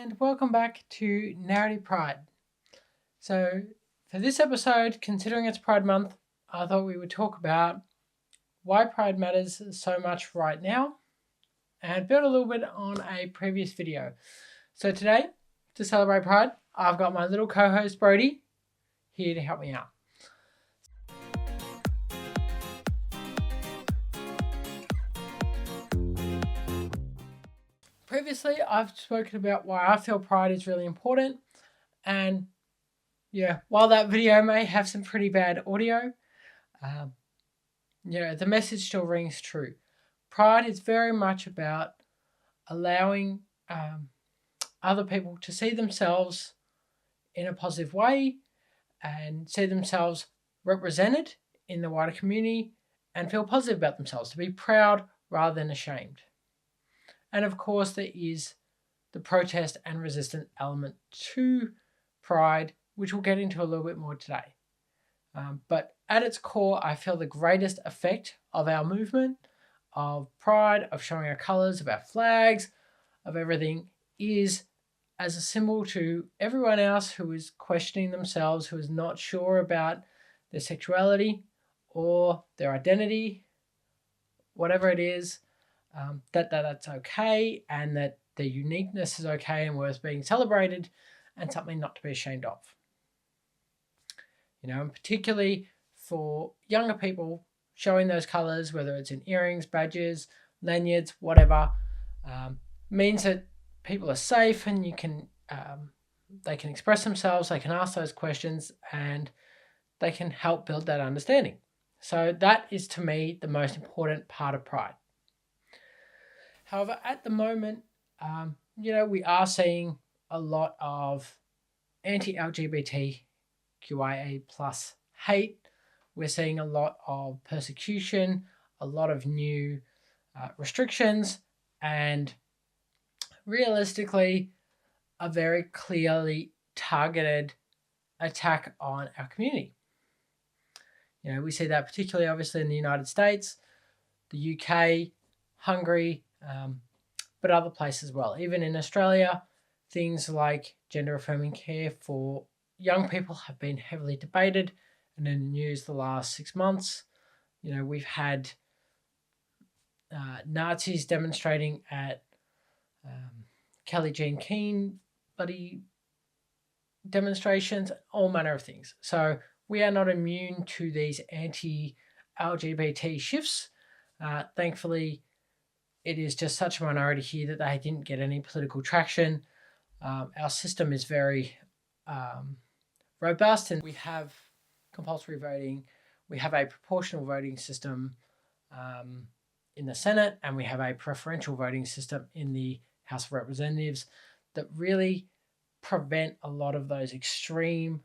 and welcome back to Narrative Pride. So, for this episode, considering it's Pride Month, I thought we would talk about why Pride matters so much right now and build a little bit on a previous video. So, today, to celebrate Pride, I've got my little co host Brody here to help me out. Previously, I've spoken about why I feel Pride is really important, and while that video may have some pretty bad audio, the message still rings true. Pride is very much about allowing other people to see themselves in a positive way and see themselves represented in the wider community and feel positive about themselves, to be proud rather than ashamed. And of course, there is the protest and resistance element to Pride, which we'll get into a little bit more today. But at its core, I feel the greatest effect of our movement, of Pride, of showing our colours, of our flags, of everything, is as a symbol to everyone else who is questioning themselves, who is not sure about their sexuality or their identity, whatever it is, that's okay, and that their uniqueness is okay and worth being celebrated and something not to be ashamed of. And particularly for younger people, showing those colours, whether it's in earrings, badges, lanyards, whatever, means that people are safe and they can express themselves, they can ask those questions, and they can help build that understanding. So that is, to me, the most important part of Pride. However, at the moment, we are seeing a lot of anti-LGBTQIA plus hate. We're seeing a lot of persecution, a lot of new restrictions, and realistically, a very clearly targeted attack on our community. We see that particularly obviously in the United States, the UK, Hungary, but other places as well. Even in Australia, things like gender affirming care for young people have been heavily debated and in the news the last 6 months. We've had Nazis demonstrating at Kelly Jean Keane bloody demonstrations, all manner of things. So we are not immune to these anti-LGBT shifts. Thankfully, it is just such a minority here that they didn't get any political traction. Our system is very robust, and we have compulsory voting. We have a proportional voting system in the Senate, and we have a preferential voting system in the House of Representatives that really prevent a lot of those extreme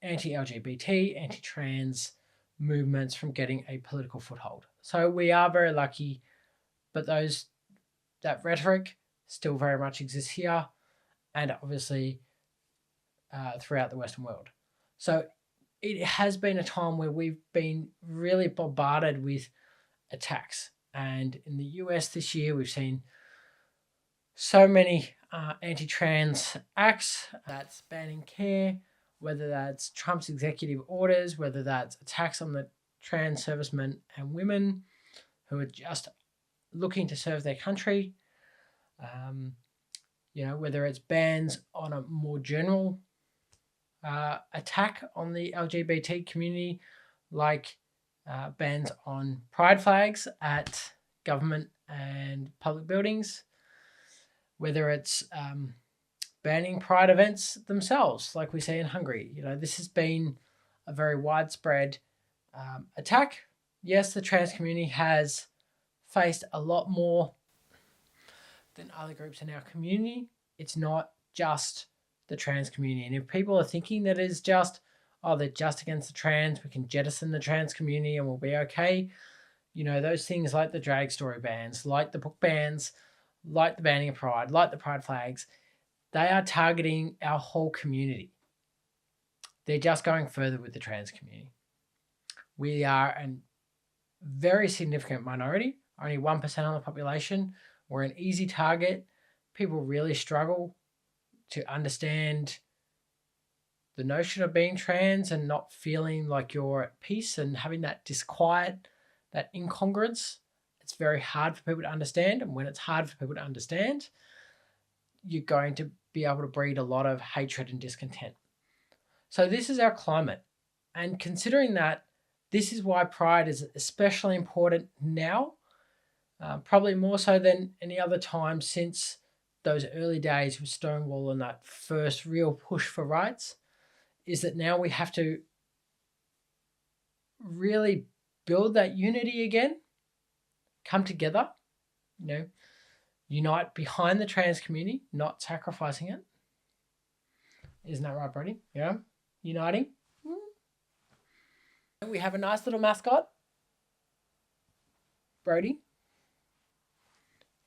anti-LGBT, anti-trans movements from getting a political foothold. So we are very lucky, but that rhetoric still very much exists here, and obviously throughout the Western world. So it has been a time where we've been really bombarded with attacks. And in the US this year, we've seen so many anti-trans acts. That's banning care, whether that's Trump's executive orders, whether that's attacks on the trans servicemen and women who are just looking to serve their country, whether it's bans on a more general attack on the LGBT community, like bans on pride flags at government and public buildings, whether it's banning pride events themselves, like we see in Hungary. This has been a very widespread attack. Yes, the trans community has faced a lot more than other groups in our community. It's not just the trans community. And if people are thinking that it's just, they're just against the trans, we can jettison the trans community and we'll be okay. Those things like the drag story bans, like the book bans, like the banning of pride, like the pride flags, they are targeting our whole community. They're just going further with the trans community. We are a very significant minority, only 1% of the population. We're an easy target people really struggle to understand the notion of being trans and not feeling like you're at peace and having that disquiet, that incongruence. It's very hard for people to understand. And when it's hard for people to understand, you're going to be able to breed a lot of hatred and discontent. So this is our climate. And considering that, this is why pride is especially important now, probably more so than any other time since those early days with Stonewall and that first real push for rights, is that now we have to really build that unity again, come together, unite behind the trans community, not sacrificing it. Isn't that right, Brody? Yeah? Uniting. We have a nice little mascot, Brody.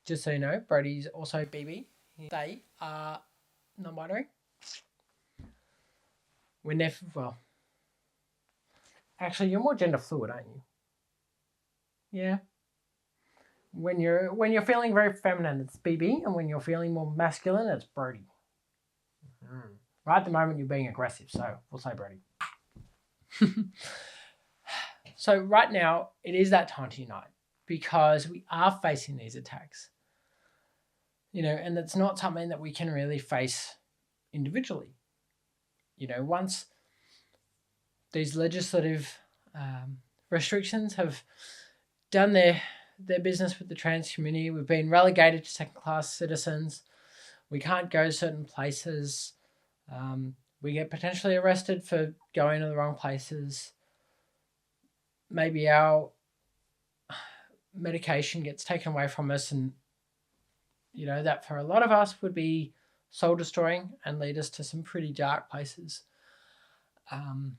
Just so you know, Brody's also BB. They are non-binary. Actually, you're more gender fluid, aren't you? Yeah. When you're feeling very feminine, it's BB, and when you're feeling more masculine, it's Brody. Right at the moment, you're being aggressive, so we'll say Brody. So right now, it is that time to unite because we are facing these attacks. And it's not something that we can really face individually. Once these legislative restrictions have done their business with the trans community, we've been relegated to second-class citizens. We can't go certain places. We get potentially arrested for going to the wrong places. Maybe our medication gets taken away from us, and that for a lot of us would be soul destroying and lead us to some pretty dark places, and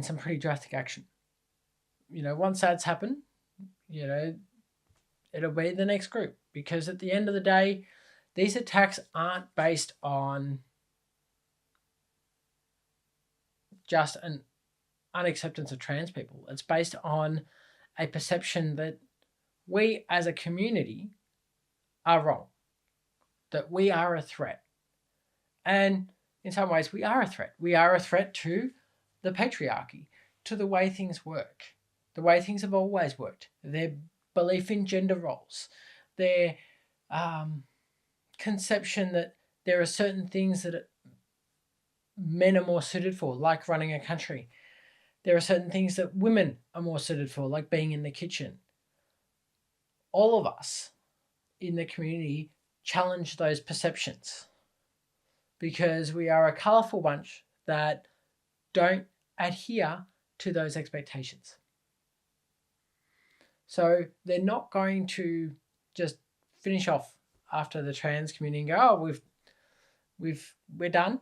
some pretty drastic action. Once that's happened, it'll be the next group, because at the end of the day, these attacks aren't based on just an unacceptance of trans people. It's based on a perception that we as a community are wrong, that we are a threat. And in some ways, we are a threat. We are a threat to the patriarchy, to the way things work, the way things have always worked, their belief in gender roles, their conception that there are certain things that men are more suited for, like running a country. There are certain things that women are more suited for, like being in the kitchen. All of us in the community challenge those perceptions because we are a colourful bunch that don't adhere to those expectations. So they're not going to just finish off after the trans community and go, oh, we're done.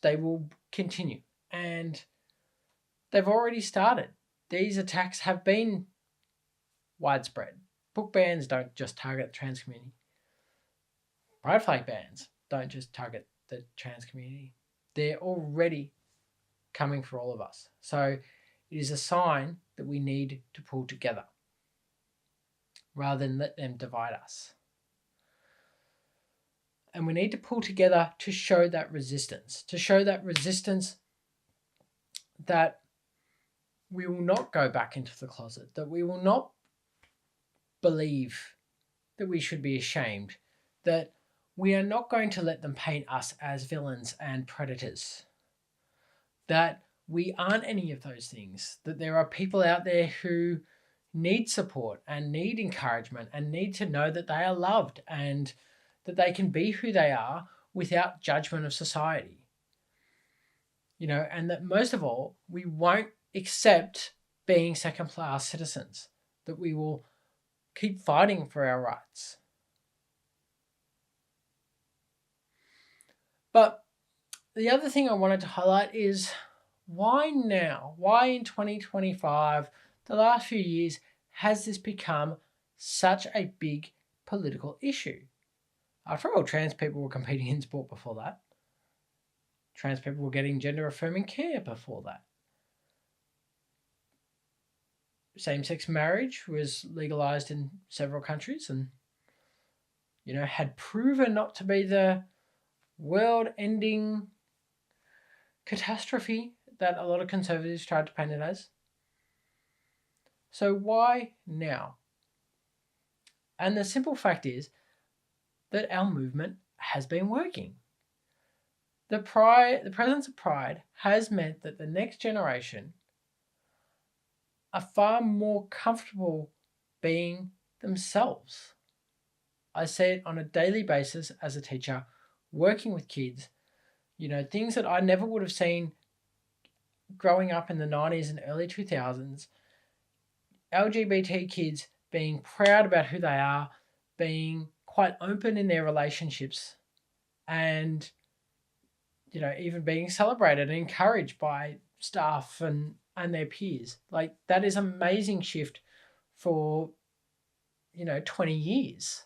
They will continue. And they've already started. These attacks have been widespread. Book bans don't just target the trans community. Pride flag bans don't just target the trans community. They're already coming for all of us. So it is a sign that we need to pull together rather than let them divide us. And we need to pull together to show that resistance, that we will not go back into the closet, that we will not believe that we should be ashamed, that we are not going to let them paint us as villains and predators, that we aren't any of those things, that there are people out there who need support and need encouragement and need to know that they are loved and that they can be who they are without judgment of society. And that most of all, we won't accept being second-class citizens, that we will keep fighting for our rights. But the other thing I wanted to highlight is why now? Why in 2025, the last few years, has this become such a big political issue? After all, trans people were competing in sport before that. Trans people were getting gender-affirming care before that. Same-sex marriage was legalized in several countries, and had proven not to be the world-ending catastrophe that a lot of conservatives tried to paint it as. So why now? And the simple fact is that our movement has been working. The presence of pride has meant that the next generation are far more comfortable being themselves. I see it on a daily basis as a teacher, working with kids, things that I never would have seen growing up in the 90s and early 2000s. LGBT kids being proud about who they are, being quite open in their relationships, and even being celebrated and encouraged by staff and their peers. Like, that is an amazing shift for 20 years.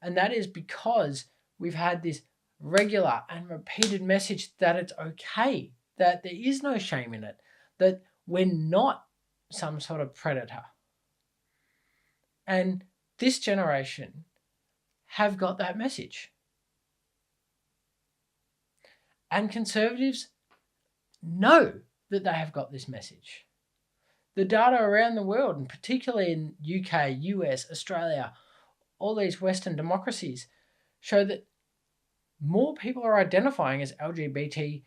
And that is because we've had this regular and repeated message that it's okay, that there is no shame in it, that we're not some sort of predator. And this generation have got that message. And conservatives know that they have got this message. The data around the world, and particularly in UK, US, Australia, all these Western democracies, show that more people are identifying as LGBTQIA+.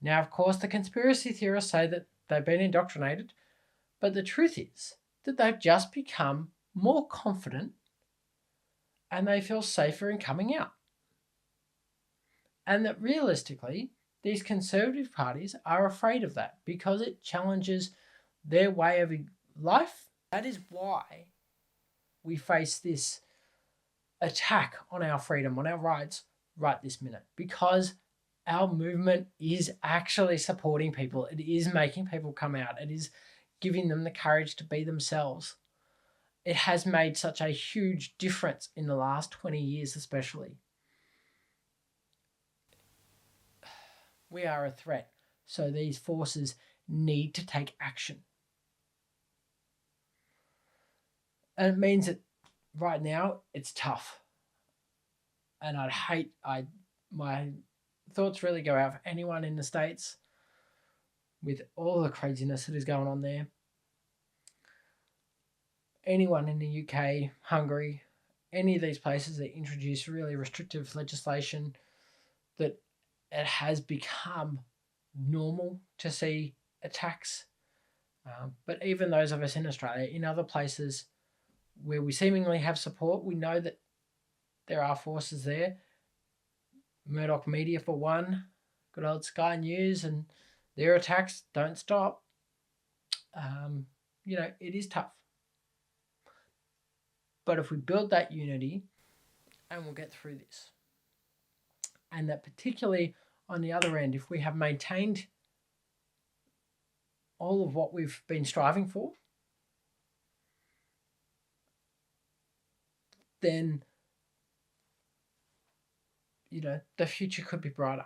Now, of course, the conspiracy theorists say that they've been indoctrinated, but the truth is that they've just become more confident and they feel safer in coming out. And that realistically, these conservative parties are afraid of that because it challenges their way of life. That is why we face this attack on our freedom, on our rights right this minute, because our movement is actually supporting people. It is making people come out. It is giving them the courage to be themselves. It has made such a huge difference in the last 20 years especially. We are a threat, so these forces need to take action. And it means that right now it's tough. And my thoughts really go out for anyone in the States with all the craziness that is going on there. Anyone in the UK, Hungary, any of these places that introduce really restrictive legislation, that it has become normal to see attacks. But even those of us in Australia, in other places where we seemingly have support, we know that there are forces there. Murdoch Media, for one, good old Sky News, and their attacks don't stop. It is tough. But if we build that unity, and we'll get through this. And that particularly on the other end, if we have maintained all of what we've been striving for, then the future could be brighter.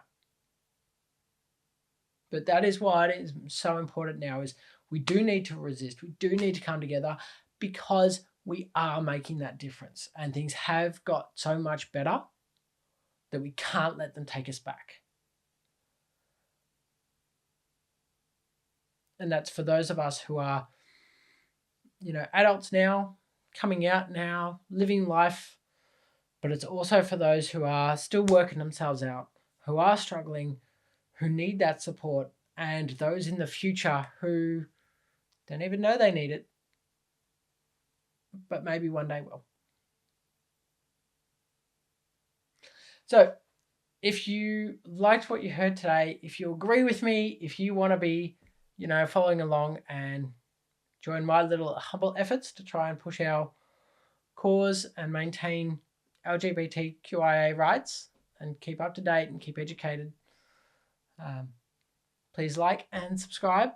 But that is why it is so important now, is we do need to resist. We do need to come together because we are making that difference. And things have got so much better that we can't let them take us back. And that's for those of us who are, adults now, coming out now, living life. But it's also for those who are still working themselves out, who are struggling, who need that support, and those in the future who don't even know they need it, but maybe one day will. So if you liked what you heard today, if you agree with me, if you want to be, following along and join my little humble efforts to try and push our cause and maintain LGBTQIA rights and keep up to date and keep educated, please like and subscribe.